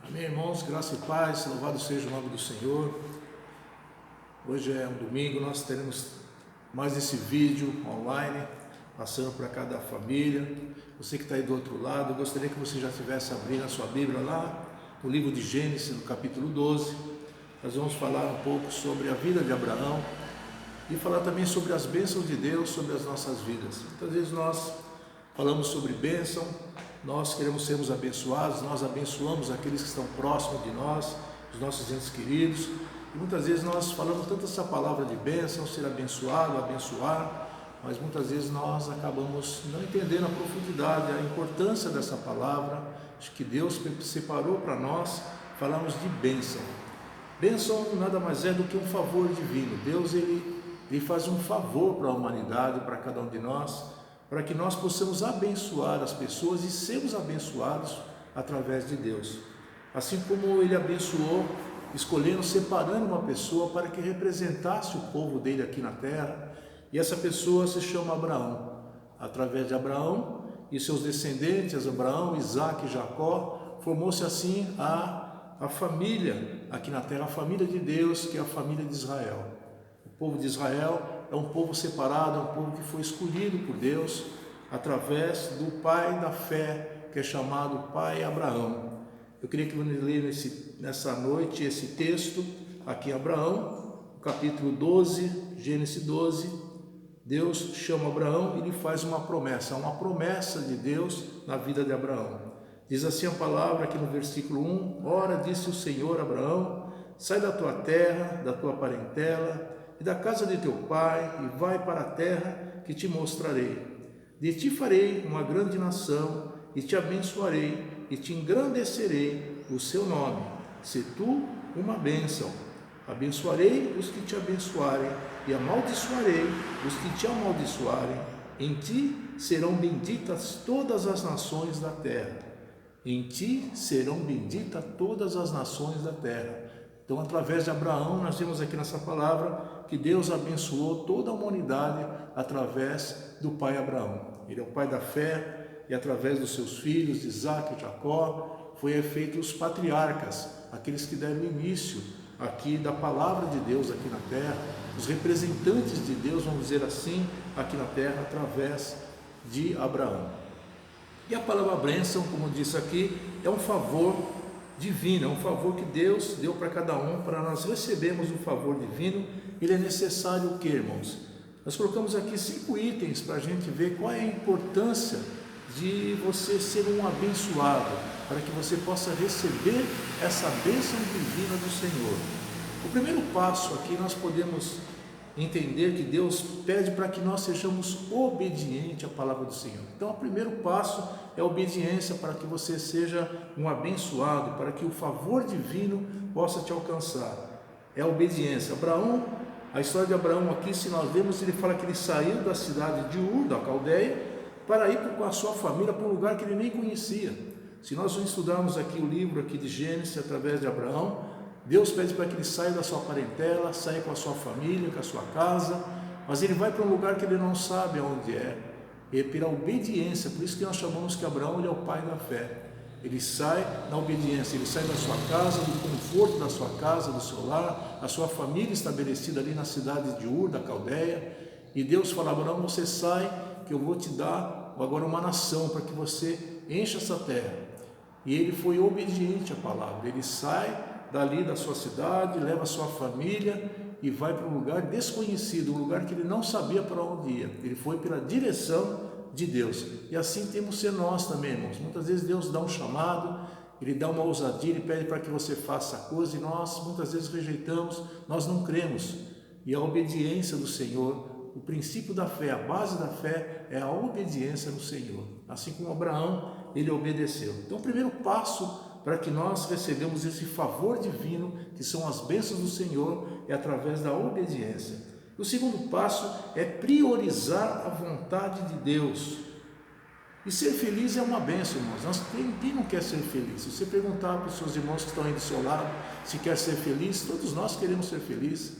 Amém, irmãos, graça e paz, louvado seja o nome do Senhor. Hoje é um domingo, nós teremos mais esse vídeo online, passando para cada família. Você que está aí do outro lado, eu gostaria que você já estivesse abrindo a sua Bíblia lá, no livro de Gênesis, no capítulo 12. Nós vamos falar um pouco sobre a vida de Abraão e falar também sobre as bênçãos de Deus sobre as nossas vidas. Muitas vezes nós falamos sobre bênção, nós queremos sermos abençoados, nós abençoamos aqueles que estão próximos de nós, os nossos entes queridos, e muitas vezes nós falamos tanto essa palavra de bênção, ser abençoado, abençoar, mas muitas vezes nós acabamos não entendendo a profundidade, a importância dessa palavra, que Deus separou para nós. Falamos de bênção. Bênção nada mais é do que um favor divino. Deus ele faz um favor para a humanidade, para cada um de nós, para que nós possamos abençoar as pessoas e sermos abençoados através de Deus. Assim como Ele abençoou, escolhendo, separando uma pessoa para que representasse o povo dele aqui na terra, e essa pessoa se chama Abraão. Através de Abraão e seus descendentes, Abraão, Isaque e Jacó, formou-se assim a família aqui na terra, a família de Deus, que é a família de Israel. O povo de Israel é um povo separado, é um povo que foi escolhido por Deus através do pai da fé, que é chamado pai Abraão. Eu queria que você lesse nessa noite esse texto aqui em Abraão, capítulo 12, Gênesis 12. Deus chama Abraão e lhe faz uma promessa de Deus na vida de Abraão. Diz assim a palavra aqui no versículo 1: Ora, disse o Senhor a Abraão, sai da tua terra, da tua parentela e da casa de teu pai, e vai para a terra que te mostrarei. De ti farei uma grande nação, e te abençoarei, e te engrandecerei o seu nome. Se tu uma bênção, abençoarei os que te abençoarem, e amaldiçoarei os que te amaldiçoarem. Em ti serão benditas todas as nações da terra. Em ti serão benditas todas as nações da terra. Então, através de Abraão, nós vemos aqui nessa palavra que Deus abençoou toda a humanidade através do pai Abraão. Ele é o pai da fé, e através dos seus filhos, Isaque e Jacó, foi feito os patriarcas, aqueles que deram início aqui da palavra de Deus aqui na terra, os representantes de Deus, vamos dizer assim, aqui na terra, através de Abraão. E a palavra bênção, como disse aqui, é um favor divino, é um favor que Deus deu para cada um. Para nós recebermos um favor divino, ele é necessário o que, irmãos? Nós colocamos aqui 5 itens para a gente ver qual é a importância de você ser um abençoado, para que você possa receber essa bênção divina do Senhor. O primeiro passo aqui, nós podemos entender que Deus pede para que nós sejamos obedientes à palavra do Senhor. Então, o primeiro passo é a obediência, para que você seja um abençoado, para que o favor divino possa te alcançar. É a obediência. Abraão, a história de Abraão aqui, se nós vemos, ele fala que ele saiu da cidade de Ur, da Caldeia, para ir com a sua família para um lugar que ele nem conhecia. Se nós estudarmos aqui o livro aqui de Gênesis, através de Abraão, Deus pede para que ele saia da sua parentela, saia com a sua família, com a sua casa, mas ele vai para um lugar que ele não sabe aonde é, e pela obediência. Por isso que nós chamamos que Abraão ele é o pai da fé. Ele sai na obediência, ele sai da sua casa, do conforto da sua casa, do seu lar, a sua família estabelecida ali na cidade de Ur, da Caldeia, e Deus fala: Abraão, você sai, que eu vou te dar agora uma nação, para que você encha essa terra. E ele foi obediente à palavra, ele sai dali da sua cidade, leva a sua família e vai para um lugar desconhecido, um lugar que ele não sabia para onde ia. Ele foi pela direção de Deus. E assim temos que ser nós também, irmãos. Muitas vezes Deus dá um chamado, ele dá uma ousadia, ele pede para que você faça a coisa, e nós muitas vezes rejeitamos, nós não cremos. E a obediência do Senhor, o princípio da fé, a base da fé é a obediência no Senhor. Assim como Abraão, ele obedeceu. Então, o primeiro passo para que nós recebamos esse favor divino, que são as bênçãos do Senhor, é através da obediência. O segundo passo é priorizar a vontade de Deus. E ser feliz é uma bênção, irmãos. Quem não quer ser feliz? Se você perguntar para os seus irmãos que estão aí do seu lado se quer ser feliz, todos nós queremos ser felizes.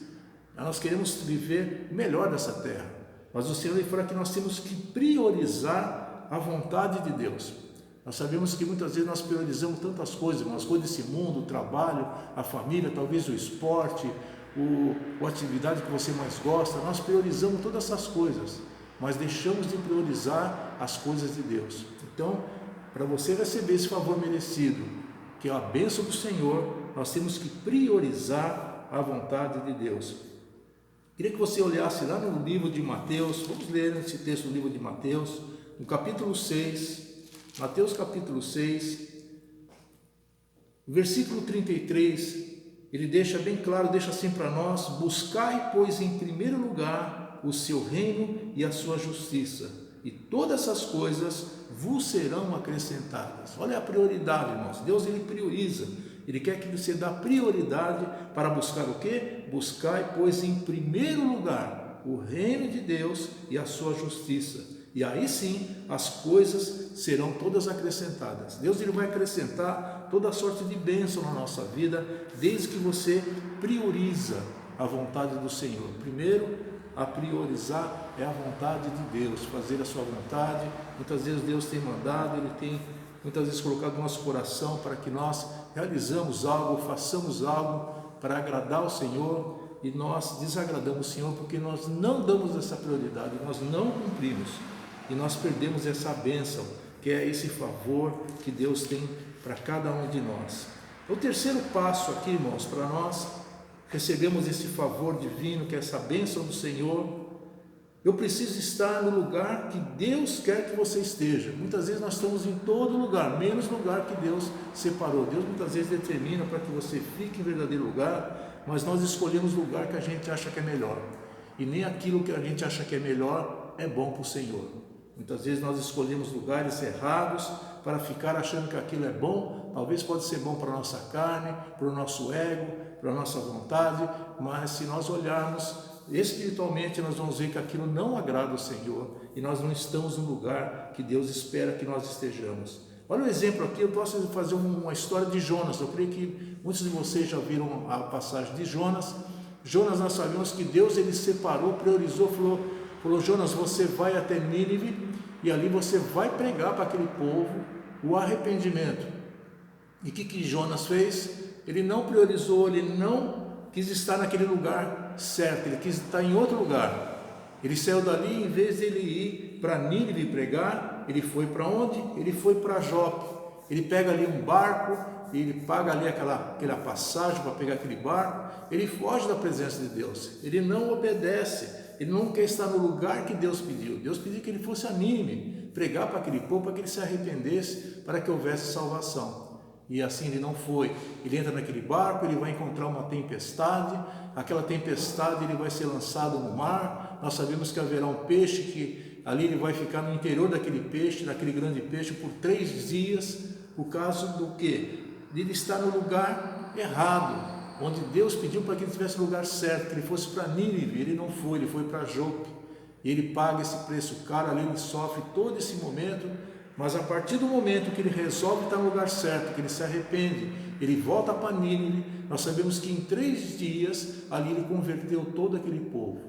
Nós queremos viver o melhor dessa terra. Mas o Senhor ele fala que nós temos que priorizar a vontade de Deus. Nós sabemos que muitas vezes nós priorizamos tantas coisas, as coisas desse mundo, o trabalho, a família, talvez o esporte, a atividade que você mais gosta. Nós priorizamos todas essas coisas, mas deixamos de priorizar as coisas de Deus. Então, para você receber esse favor merecido, que é a bênção do Senhor, nós temos que priorizar a vontade de Deus. Queria que você olhasse lá no livro de Mateus. Vamos ler esse texto do livro de Mateus, no capítulo 6, Mateus capítulo 6, versículo 33, ele deixa bem claro, deixa assim para nós: buscai, pois, em primeiro lugar o seu reino e a sua justiça, e todas essas coisas vos serão acrescentadas. Olha a prioridade, irmãos. Deus, ele prioriza, ele quer que você dê prioridade para buscar o quê? Buscai, pois, em primeiro lugar o reino de Deus e a sua justiça, e aí sim as coisas serão todas acrescentadas. Deus, ele vai acrescentar toda sorte de bênção na nossa vida, desde que você prioriza a vontade do Senhor. Primeiro, a priorizar é a vontade de Deus, fazer a sua vontade. Muitas vezes Deus tem mandado, ele tem muitas vezes colocado no nosso coração para que nós realizamos algo, façamos algo para agradar o Senhor, e nós desagradamos o Senhor porque nós não damos essa prioridade, nós não cumprimos, e nós perdemos essa bênção, que é esse favor que Deus tem para cada um de nós. O terceiro passo aqui, irmãos, para nós recebemos esse favor divino, que é essa bênção do Senhor. Eu preciso estar no lugar que Deus quer que você esteja. Muitas vezes nós estamos em todo lugar, menos no lugar que Deus separou. Deus muitas vezes determina para que você fique em verdadeiro lugar, mas nós escolhemos o lugar que a gente acha que é melhor, e nem aquilo que a gente acha que é melhor é bom para o Senhor. Muitas vezes nós escolhemos lugares errados para ficar achando que aquilo é bom. Talvez pode ser bom para a nossa carne, para o nosso ego, para a nossa vontade, mas se nós olharmos espiritualmente, nós vamos ver que aquilo não agrada ao Senhor, e nós não estamos no lugar que Deus espera que nós estejamos. Olha o exemplo aqui. Eu posso fazer uma história de Jonas. Eu creio que muitos de vocês já viram a passagem de Jonas. Jonas, nós sabemos que Deus, ele separou, priorizou, falou: Jonas, você vai até Nínive, e ali você vai pregar para aquele povo o arrependimento. E o que Jonas fez? Ele não priorizou, ele não quis estar naquele lugar certo, ele quis estar em outro lugar. Ele saiu dali, em vez de ele ir para Nínive pregar, ele foi para onde? Ele foi para Jope. Ele pega ali um barco, ele paga ali aquela passagem para pegar aquele barco. Ele foge da presença de Deus, ele não obedece, ele não quer estar no lugar que Deus pediu. Deus pediu que ele fosse a Nínive, pregar para aquele povo, para que ele se arrependesse, para que houvesse salvação. E assim ele não foi. Ele entra naquele barco, ele vai encontrar uma tempestade. Aquela tempestade, ele vai ser lançado no mar. Nós sabemos que haverá um peixe, que ali ele vai ficar no interior daquele peixe, daquele grande peixe, por 3 dias, por causa do quê? De ele estar no lugar errado, onde Deus pediu para que ele estivesse no lugar certo, que ele fosse para Nínive. Ele não foi, ele foi para Jope, e ele paga esse preço caro. Ali ele sofre todo esse momento, mas a partir do momento que ele resolve estar no lugar certo, que ele se arrepende, ele volta para Nínive. Nós sabemos que em 3 dias ali ele converteu todo aquele povo,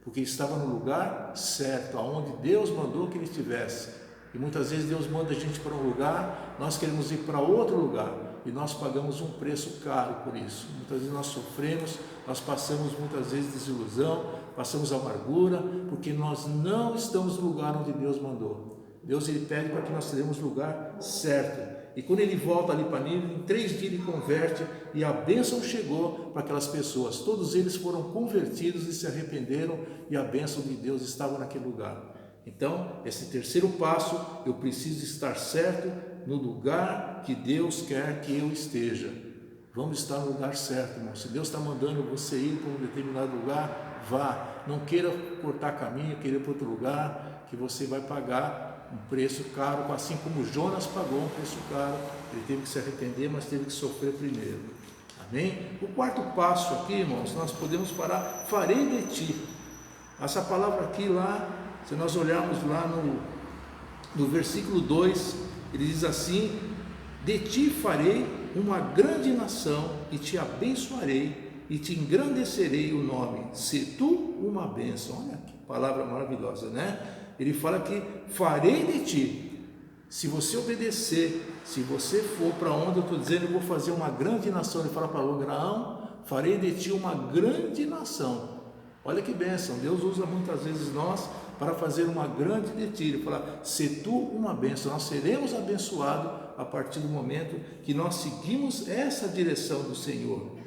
porque ele estava no lugar certo, aonde Deus mandou que ele estivesse. E muitas vezes Deus manda a gente para um lugar, nós queremos ir para outro lugar, e nós pagamos um preço caro por isso. Muitas vezes nós sofremos, nós passamos muitas vezes desilusão, passamos amargura, porque nós não estamos no lugar onde Deus mandou. Deus, ele pede para que nós tenhamos o lugar certo. E quando ele volta ali para Nínive, em 3 dias ele converte, e a bênção chegou para aquelas pessoas. Todos eles foram convertidos e se arrependeram, e a bênção de Deus estava naquele lugar. Então, esse terceiro passo, eu preciso estar certo no lugar que Deus quer que eu esteja. Vamos estar no lugar certo, irmão. Se Deus está mandando você ir para um determinado lugar, vá. Não queira cortar caminho, queira ir para outro lugar, que você vai pagar um preço caro, assim como Jonas pagou um preço caro. Ele teve que se arrepender, mas teve que sofrer primeiro. Amém? O quarto passo aqui, irmãos, nós podemos parar: farei de ti. Essa palavra aqui lá, se nós olharmos lá no versículo 2, ele diz assim: de ti farei uma grande nação, e te abençoarei, e te engrandecerei o nome, se tu uma bênção. Olha que palavra maravilhosa, né? Ele fala que farei de ti. se você obedecer, se você for para onde eu estou dizendo, eu vou fazer uma grande nação. Ele fala para Abraão, farei de ti uma grande nação. Olha que bênção, Deus usa muitas vezes nós para fazer uma grande de ti. Ele fala, se tu uma bênção, nós seremos abençoados a partir do momento que nós seguimos essa direção do Senhor.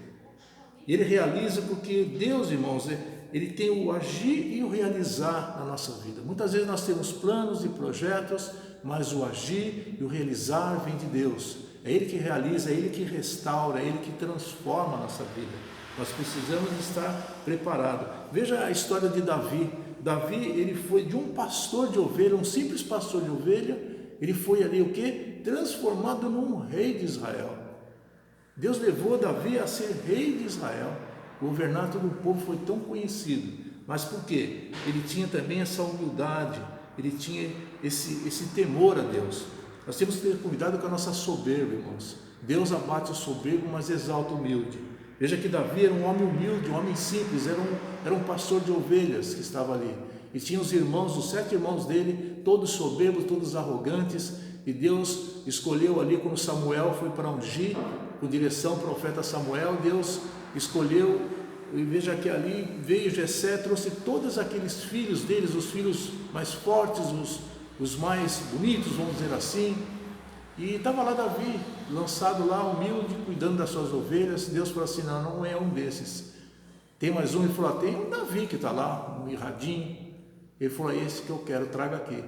Ele realiza porque Deus, irmãos, Ele tem o agir e o realizar na nossa vida. Muitas vezes nós temos planos e projetos, mas o agir e o realizar vem de Deus. É Ele que realiza, é Ele que restaura, é Ele que transforma a nossa vida. Nós precisamos estar preparados. Veja a história de Davi. Davi, ele foi de um pastor de ovelha, um simples pastor de ovelha, ele foi ali o quê? Transformado num rei de Israel. Deus levou Davi a ser rei de Israel. Governar todo o povo foi tão conhecido. Mas por quê? Ele tinha também essa humildade, ele tinha esse temor a Deus. Nós temos que ter cuidado com a nossa soberba, irmãos. Deus abate o soberbo, mas exalta o humilde. Veja que Davi era um homem humilde, um homem simples, era um pastor de ovelhas que estava ali. E tinha os irmãos, os 7 irmãos dele, todos soberbos, todos arrogantes. E Deus escolheu ali, quando Samuel foi para ungir, com direção ao profeta Samuel, Deus escolheu, e veja que ali veio Jessé, trouxe todos aqueles filhos deles, os filhos mais fortes, os mais bonitos, vamos dizer assim. E estava lá Davi, lançado lá, humilde, cuidando das suas ovelhas. Deus falou assim, não é um desses. Tem mais um? Ele falou, tem um Davi que está lá, um mirradinho. Ele falou, é esse que eu quero, traga aqui.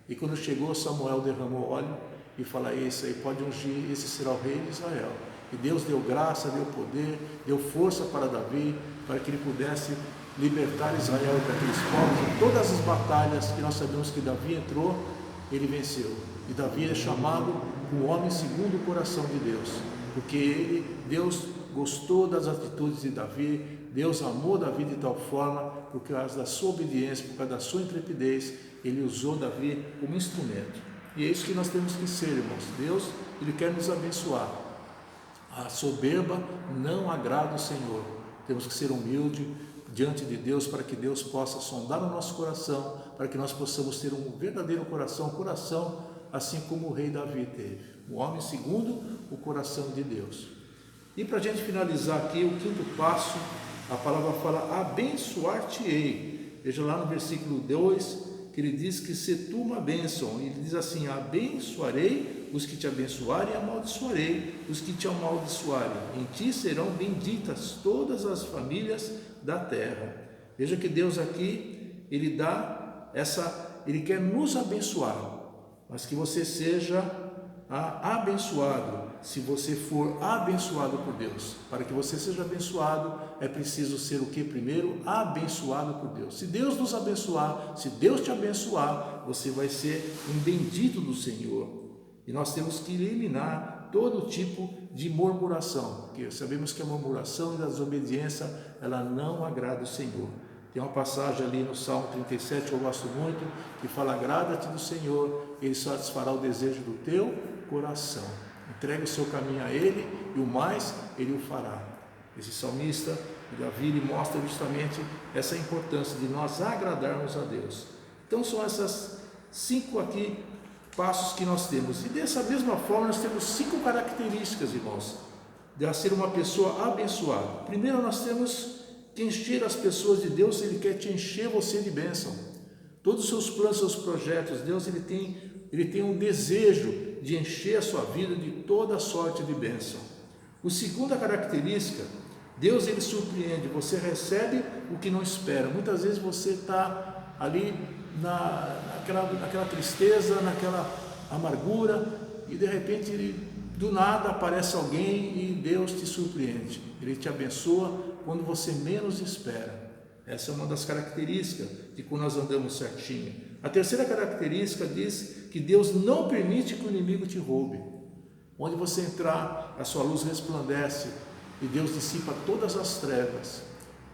E quando chegou, Samuel derramou óleo e falou, esse aí pode ungir, esse será o rei de Israel. E Deus deu graça, deu poder, deu força para Davi, para que ele pudesse libertar Israel daqueles povos. E todas as batalhas que nós sabemos que Davi entrou, ele venceu. E Davi é chamado o homem segundo o coração de Deus, porque Deus gostou das atitudes de Davi, Deus amou Davi de tal forma, por causa da sua obediência, por causa da sua intrepidez, ele usou Davi como instrumento. E é isso que nós temos que ser, irmãos. Deus, Ele quer nos abençoar. A soberba não agrada o Senhor. Temos que ser humildes diante de Deus, para que Deus possa sondar o nosso coração, para que nós possamos ter um verdadeiro coração assim como o rei Davi teve, um homem segundo o coração de Deus. E para a gente finalizar aqui, o 5º passo, a palavra fala, abençoar-te-ei. Veja lá no versículo 2, que ele diz que se tu uma bênção, ele diz assim, abençoarei os que te abençoarem e amaldiçoarei os que te amaldiçoarem. Em ti serão benditas todas as famílias da terra. Veja que Deus aqui, ele dá ele quer nos abençoar, mas que você seja abençoado. Se você for abençoado por Deus, para que você seja abençoado, é preciso ser o que primeiro? Abençoado por Deus. Se Deus nos abençoar, se Deus te abençoar, você vai ser um bendito do Senhor. E nós temos que eliminar todo tipo de murmuração, porque sabemos que a murmuração e a desobediência, ela não agrada o Senhor. Tem uma passagem ali no Salmo 37 que eu gosto muito, que fala, agrada-te do Senhor, Ele satisfará o desejo do teu coração. Entregue o seu caminho a Ele e o mais Ele o fará. Esse salmista, Davi, ele mostra justamente essa importância de nós agradarmos a Deus. Então são essas 5 aqui passos que nós temos. E dessa mesma forma nós temos 5 características, irmãos, de ser uma pessoa abençoada. Primeiro nós temos que encher as pessoas de Deus. Ele quer te encher você de bênção. Todos os seus planos, seus projetos, Deus ele tem um desejo de encher a sua vida de toda sorte de bênção. A segunda característica, Deus ele surpreende, você recebe o que não espera. Muitas vezes você está ali naquela tristeza, naquela amargura, e de repente do nada aparece alguém e Deus te surpreende. Ele te abençoa quando você menos espera. Essa é uma das características de quando nós andamos certinho. A terceira característica diz que Deus não permite que o inimigo te roube. Onde você entrar, a sua luz resplandece e Deus dissipa todas as trevas.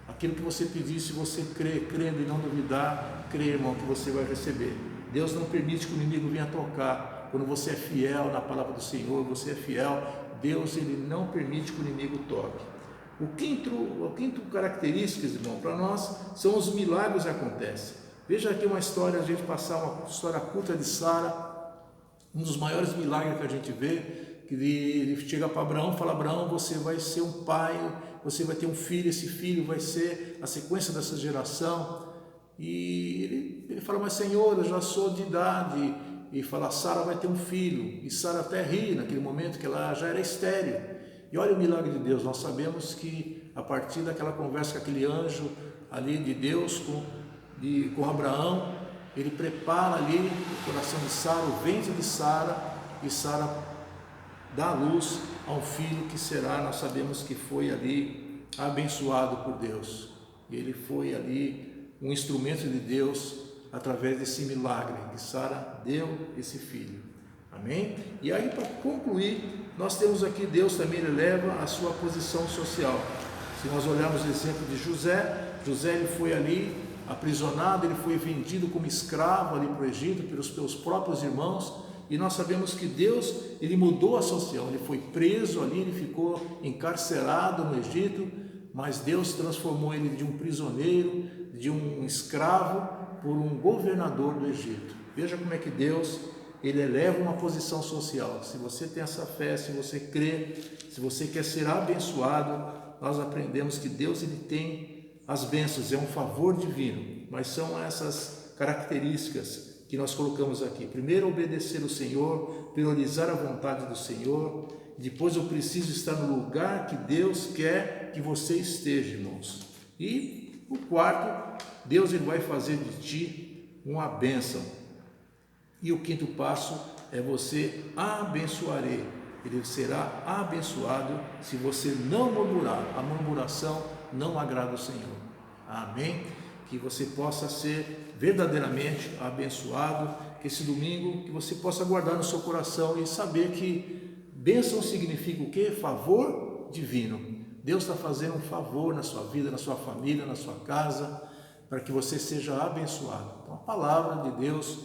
Aquilo que você pedir, se você crer, crendo e não duvidar, crê, irmão, que você vai receber. Deus não permite que o inimigo venha tocar. Quando você é fiel na palavra do Senhor, você é fiel, Deus ele não permite que o inimigo toque. O quinto característica, irmão, para nós são os milagres que acontecem. Veja aqui uma história, a gente passar uma história curta de Sara. Um dos maiores milagres que a gente vê, que ele chega para Abraão e fala: Abraão, você vai ser um pai, você vai ter um filho, esse filho vai ser a sequência dessa geração. E ele fala: mas Senhor, eu já sou de idade. E fala: Sara vai ter um filho. E Sara até ri naquele momento, que ela já era estéril. E olha o milagre de Deus. Nós sabemos que a partir daquela conversa com aquele anjo ali de Deus com Abraão, ele prepara ali o coração de Sara, o ventre de Sara, e Sara dá à luz a um filho que será, nós sabemos que foi ali abençoado por Deus. E ele foi ali um instrumento de Deus através desse milagre, que Sara deu esse filho. Amém? E aí, para concluir, nós temos aqui, Deus também eleva a sua posição social. Se nós olharmos o exemplo de José, ele foi ali aprisionado, ele foi vendido como escravo ali para o Egito pelos seus próprios irmãos, e nós sabemos que Deus, ele mudou a situação, ele foi preso ali, ele ficou encarcerado no Egito, mas Deus transformou ele de um prisioneiro, de um escravo, por um governador do Egito. Veja como é que Deus, ele eleva uma posição social. Se você tem essa fé, se você crê, se você quer ser abençoado, nós aprendemos que Deus, ele tem as bênçãos, é um favor divino, mas são essas características que nós colocamos aqui. Primeiro, obedecer o Senhor, priorizar a vontade do Senhor. Depois, eu preciso estar no lugar que Deus quer que você esteja, irmãos. E o quarto, Deus, ele vai fazer de ti uma bênção. E o quinto passo é você abençoarei. Ele será abençoado se você não murmurar. A murmuração não agrada o Senhor. Amém? Que você possa ser verdadeiramente abençoado, que esse domingo, que você possa guardar no seu coração e saber que bênção significa o quê? Favor divino. Deus está fazendo um favor na sua vida, na sua família, na sua casa, para que você seja abençoado. Então, a palavra de Deus,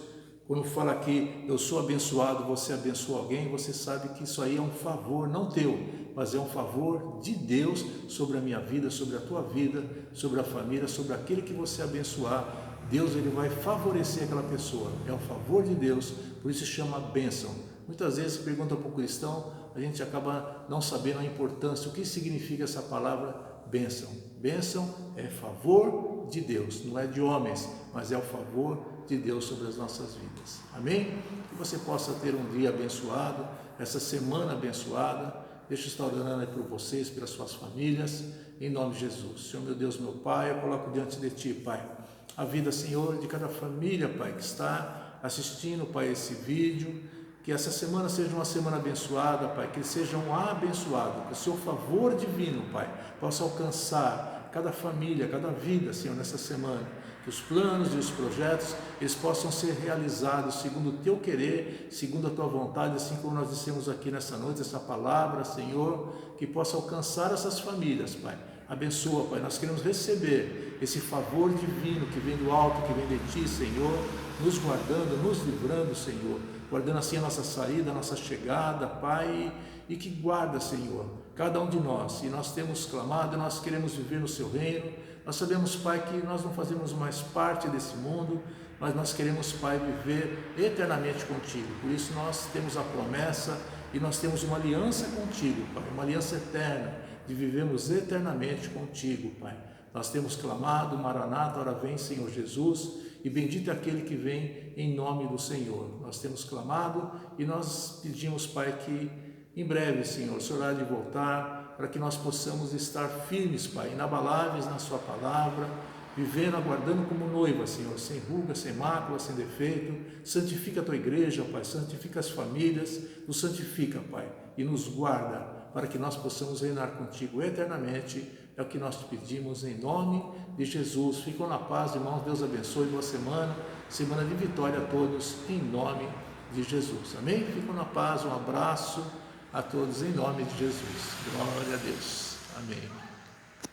quando fala que eu sou abençoado, você abençoa alguém, você sabe que isso aí é um favor, não teu, mas é um favor de Deus sobre a minha vida, sobre a tua vida, sobre a família, sobre aquele que você abençoar. Deus, ele vai favorecer aquela pessoa, é um favor de Deus, por isso se chama bênção. Muitas vezes pergunta para o cristão, a gente acaba não sabendo a importância, o que significa essa palavra bênção. Bênção é favor de Deus, não é de homens, mas é o favor de Deus sobre as nossas vidas. Amém? Que você possa ter um dia abençoado, essa semana abençoada. Deixa eu estar orando aí por vocês, pelas suas famílias, em nome de Jesus. Senhor, meu Deus, meu Pai, eu coloco diante de Ti, Pai, a vida, Senhor, de cada família, Pai, que está assistindo, Pai, esse vídeo. Que essa semana seja uma semana abençoada, Pai, que sejam abençoados, que o Seu favor divino, Pai, possa alcançar cada família, cada vida, Senhor, nessa semana. Que os planos e os projetos, eles possam ser realizados segundo o Teu querer, segundo a Tua vontade, assim como nós dissemos aqui nessa noite, essa palavra, Senhor, que possa alcançar essas famílias, Pai. Abençoa, Pai, nós queremos receber esse favor divino que vem do alto, que vem de Ti, Senhor, nos guardando, nos livrando, Senhor, guardando assim a nossa saída, a nossa chegada, Pai, e que guarda, Senhor, cada um de nós. E nós temos clamado, nós queremos viver no Seu reino. Nós sabemos, Pai, que nós não fazemos mais parte desse mundo, mas nós queremos, Pai, viver eternamente contigo. Por isso nós temos a promessa e nós temos uma aliança contigo, Pai, uma aliança eterna, de vivermos eternamente contigo, Pai. Nós temos clamado, Maranata, ora vem, Senhor Jesus, e bendito é aquele que vem em nome do Senhor. Nós temos clamado e nós pedimos, Pai, que em breve, Senhor, o Senhor há de voltar, para que nós possamos estar firmes, Pai, inabaláveis na Sua palavra, vivendo, aguardando como noiva, Senhor, sem ruga, sem mácula, sem defeito. Santifica a Tua igreja, Pai, santifica as famílias, nos santifica, Pai, e nos guarda, para que nós possamos reinar contigo eternamente. É o que nós te pedimos em nome de Jesus. Ficam na paz, irmãos. Deus abençoe. Boa semana, semana de vitória a todos, em nome de Jesus. Amém? Ficam na paz. Um abraço a todos em nome de Jesus. Glória a Deus. Amém.